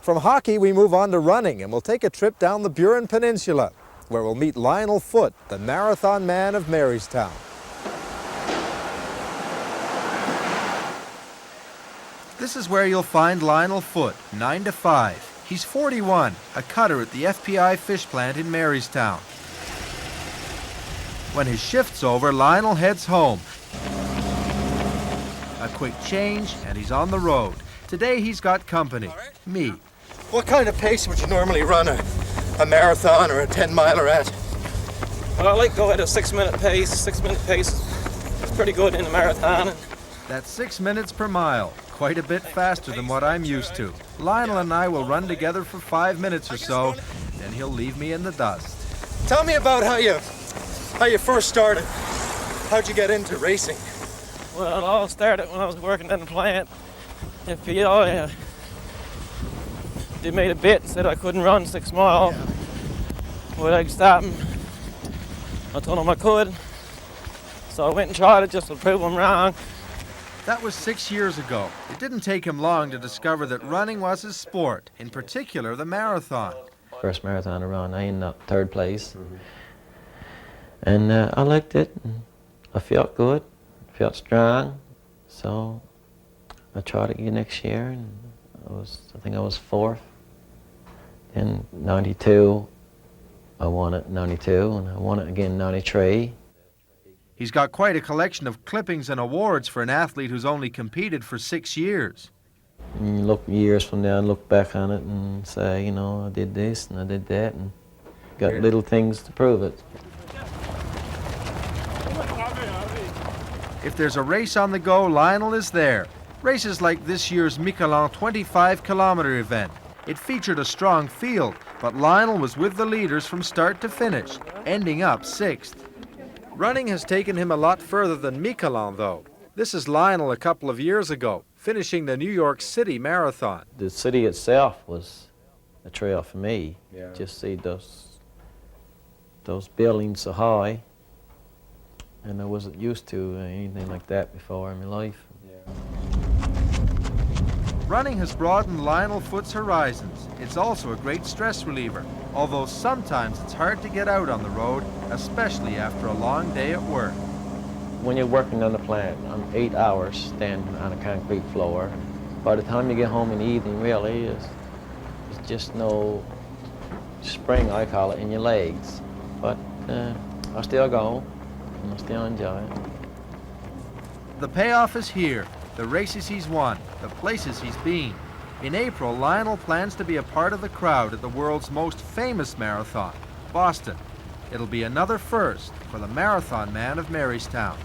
From hockey, we move on to running, and we'll take a trip down the Burin Peninsula, where we'll meet Lionel Foote, the marathon man of Marystown. This is where you'll find Lionel Foote, 9 to 5. He's 41, a cutter at the FPI fish plant in Marystown. When his shift's over, Lionel heads home. A quick change, and he's on the road. Today he's got company, me. What kind of pace would you normally run a marathon or a 10-miler at? Well, I like to go at a 6-minute pace. 6-minute pace is pretty good in a marathon. That's 6 minutes per mile, quite a bit faster than what I'm used to. Lionel and I will run together for 5 minutes or so, then he'll leave me in the dust. Tell me about how you first started. How'd you get into racing? Well, it all started when I was working in the plant. FPI, they made a bit and said I couldn't run 6 miles without stopping. I told them I could, so I went and tried it just to prove them wrong. That was 6 years ago. It didn't take him long to discover that running was his sport, in particular the marathon. First marathon I ran, I ended up 3rd place. And I liked it. And I felt good, felt strong. So I tried again next year, and I think I was 4th. In 92, I won it in 92, and I won it again in 93. He's got quite a collection of clippings and awards for an athlete who's only competed for 6 years. And you look years from now and look back on it and say, you know, I did this and I did that, and got little things to prove it. If there's a race on the go, Lionel is there. Races like this year's Miquelon 25-kilometer event. It featured a strong field, but Lionel was with the leaders from start to finish, ending up 6th. Running has taken him a lot further than Miquelon, though. This is Lionel a couple of years ago, finishing the New York City Marathon. The city itself was a trail for me. Just see those buildings so high, and I wasn't used to anything like that before in my life. Running has broadened Lionel Foote's horizons. It's also a great stress reliever, although sometimes it's hard to get out on the road, especially after a long day at work. When you're working on the plant, I'm 8 hours standing on a concrete floor. By the time you get home in the evening, really, it's just no spring, I call it, in your legs. But I still go, and I still enjoy it. The payoff is here. The races he's won, the places he's been. In April, Lionel plans to be a part of the crowd at the world's most famous marathon, Boston. It'll be another first for the marathon man of Marystown.